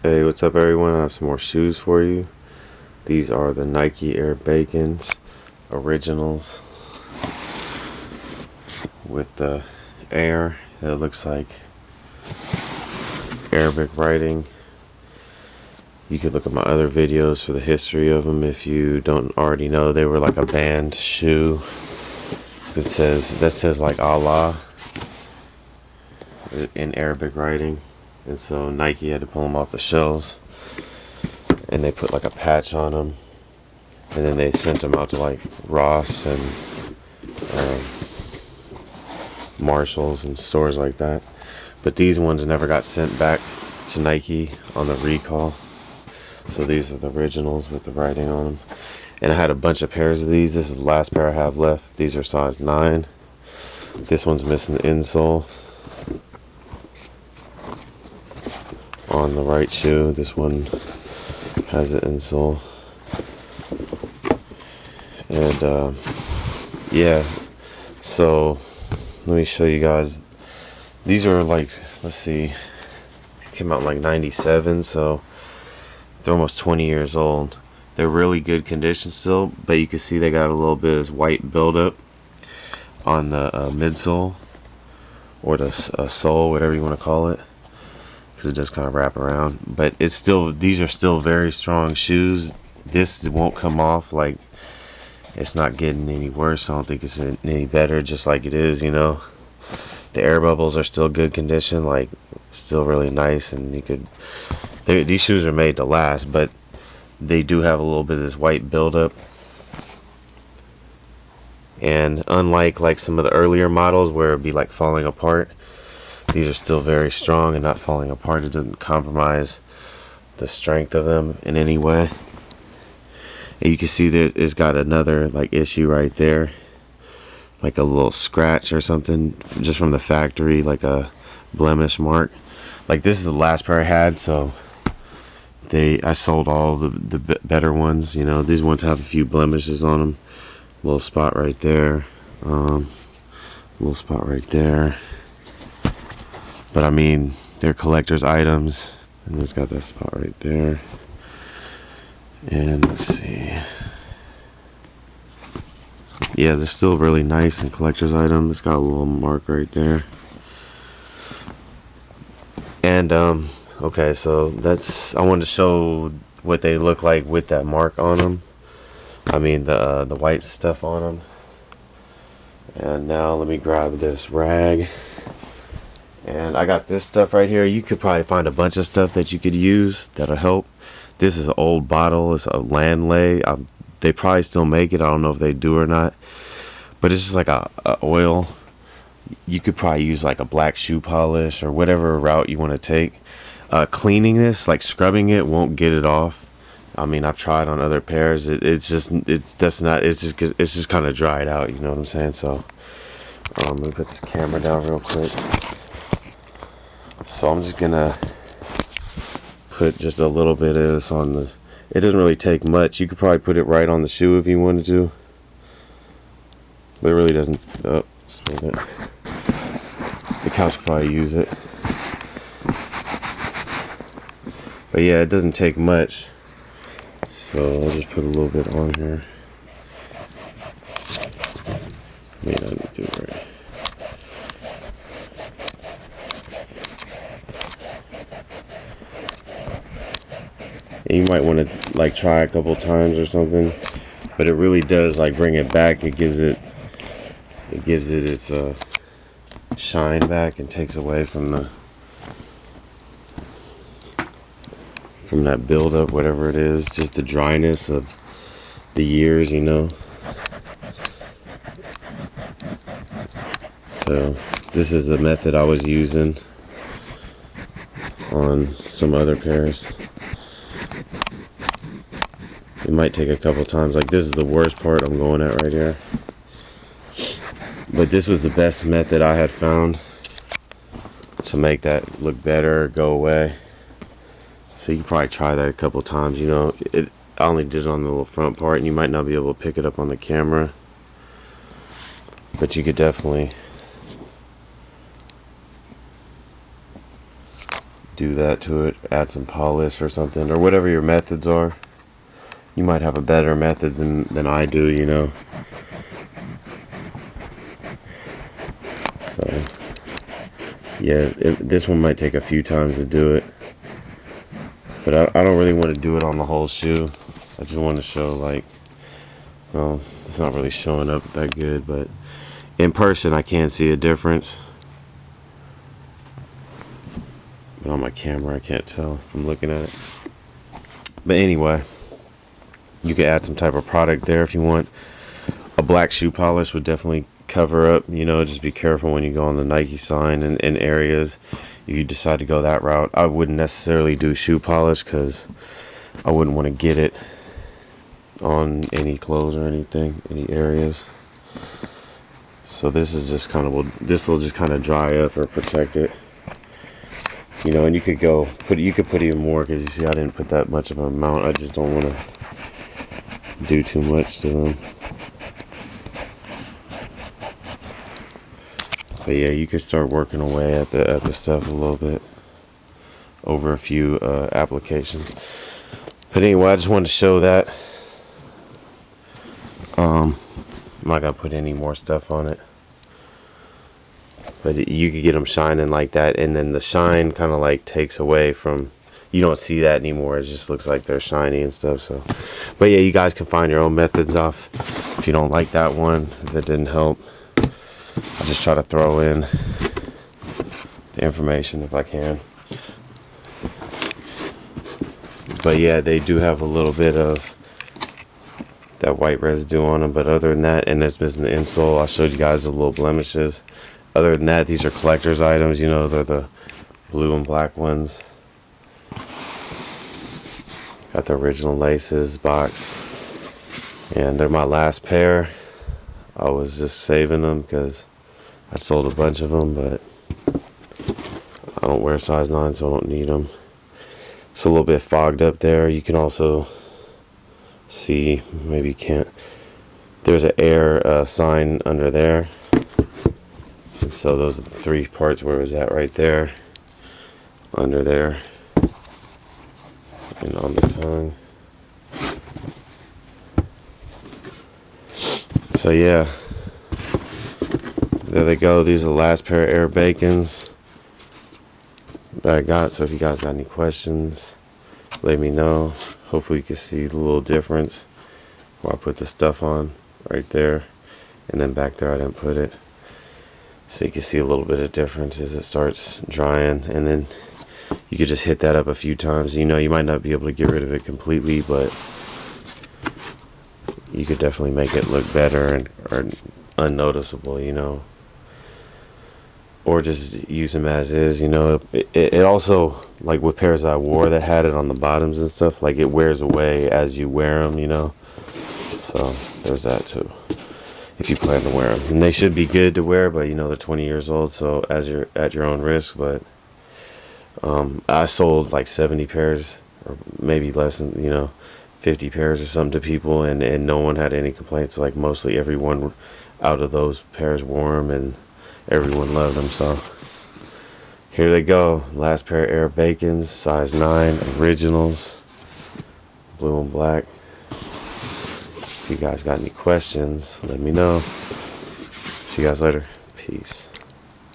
Hey, what's up everyone? I have some more shoes for you. These are the Nike Air Bakins originals with the air. It looks like Arabic writing. You could look at my other videos for the history of them if you don't already know. They were like a banned shoe. That says like Allah in Arabic writing, and so Nike had to pull them off the shelves, and they put like a patch on them, and then they sent them out to like Ross and um, Marshalls and stores like that. But these ones never got sent back to Nike on the recall. So these are the originals with the writing on them. And I had a bunch of pairs of these. This is the last pair I have left. These are size 9. This one's missing the insole on the right shoe. This one has the insole. And yeah, so let me show you guys. These are like, let's see, these came out in like 97, so they're almost 20 years old. They're really good condition still, but you can see they got a little bit of white buildup on the midsole, or the sole, whatever you want to call it, because it does kind of wrap around. But it's still, these are still very strong shoes. This won't come off. Like, it's not getting any worse. I don't think it's any better, just like it is, you know. The air bubbles are still good condition, like still really nice, and you could, these shoes are made to last, but they do have a little bit of this white buildup. And unlike like some of the earlier models where it'd be like falling apart, these are still very strong and not falling apart. It doesn't compromise the strength of them in any way. And you can see that it's got another like issue right there, like a little scratch or something just from the factory, like a blemish mark. Like, this is the last pair I had, so I sold all the better ones. You know, these ones have a few blemishes on them. Little spot right there, little spot right there. But I mean, they're collector's items, and it's got that spot right there. And let's see, yeah, they're still really nice and collector's item. It's got a little mark right there. And okay, so I wanted to show what they look like with that mark on them. I mean, the white stuff on them. And now let me grab this rag. And I got this stuff right here. You could probably find a bunch of stuff that you could use that'll help. This is an old bottle. It's a Landlay. They probably still make it. I don't know if they do or not. But it's just like a oil. You could probably use like a black shoe polish or whatever route you want to take. Cleaning this, like scrubbing it, won't get it off. I mean, I've tried on other pairs. It's just kind of dried out. You know what I'm saying? So let me put this camera down real quick. So I'm just gonna put just a little bit of this on the. It doesn't really take much. You could probably put it right on the shoe if you wanted to, but it really doesn't. Oh, spilled it. The couch could probably use it, but yeah, it doesn't take much. So I'll just put a little bit on here. May not do it right. And you might want to like try a couple times or something, but it really does like bring it back. It gives it its shine back and takes away from that buildup, whatever it is, just the dryness of the years, you know. So this is the method I was using on some other pairs. It might take a couple times. Like, this is the worst part I'm going at right here, but this was the best method I had found to make that look better, go away. So you can probably try that a couple times. You know, I only did it on the little front part, and you might not be able to pick it up on the camera, but you could definitely do that to it, add some polish or something, or whatever your methods are. You might have a better method than I do, you know. So yeah, this one might take a few times to do it, but I don't really want to do it on the whole shoe. I just want to show, like, well, it's not really showing up that good, but in person I can see a difference. But on my camera I can't tell from looking at it. But anyway, you could add some type of product there if you want. A black shoe polish would definitely cover up, you know. Just be careful when you go on the Nike sign and in areas if you decide to go that route. I wouldn't necessarily do shoe polish because I wouldn't want to get it on any clothes or anything, any areas. So this is just kind of, this will just kind of dry up or protect it, you know. And you could put even more, because you see I didn't put that much of an amount. I just don't want to do too much to them. But yeah, you could start working away at the stuff a little bit over a few applications. But anyway, I just wanted to show that. I'm not gonna put any more stuff on it, but you could get them shining like that, and then the shine kind of like takes away from, you don't see that anymore. It just looks like they're shiny and stuff. So, but yeah, you guys can find your own methods off. If you don't like that one, if that didn't help, I just try to throw in the information if I can. But yeah, they do have a little bit of that white residue on them, but other than that, and it's missing the insole. I showed you guys the little blemishes. Other than that, these are collector's items, you know. They're the blue and black ones. Got the original laces box, and they're my last pair. I was just saving them because I sold a bunch of them, but I don't wear size 9, so I don't need them. It's a little bit fogged up there. You can also see, maybe you can't, there's an air sign under there, and so those are the 3 parts where it was at, right there, under there, and on the tongue. So yeah, there they go. These are the last pair of Air Bacons that I got. So if you guys got any questions, let me know. Hopefully you can see the little difference where I put the stuff on right there, and then back there I didn't put it. So you can see a little bit of difference as it starts drying, and then you could just hit that up a few times. You know, you might not be able to get rid of it completely, but you could definitely make it look better and or unnoticeable, you know. Or just use them as is, you know. It also, like with pairs I wore that had it on the bottoms and stuff, like it wears away as you wear them, you know. So there's that too, if you plan to wear them. And they should be good to wear, but you know, they're 20 years old, so as you're at your own risk. But I sold like 70 pairs, or maybe less than, you know, 50 pairs or something to people, and no one had any complaints. Like mostly everyone out of those pairs wore them, and everyone loved them. So here they go, last pair of Air Bacons, size 9 originals, blue and black. If you guys got any questions, let me know. See you guys later. Peace.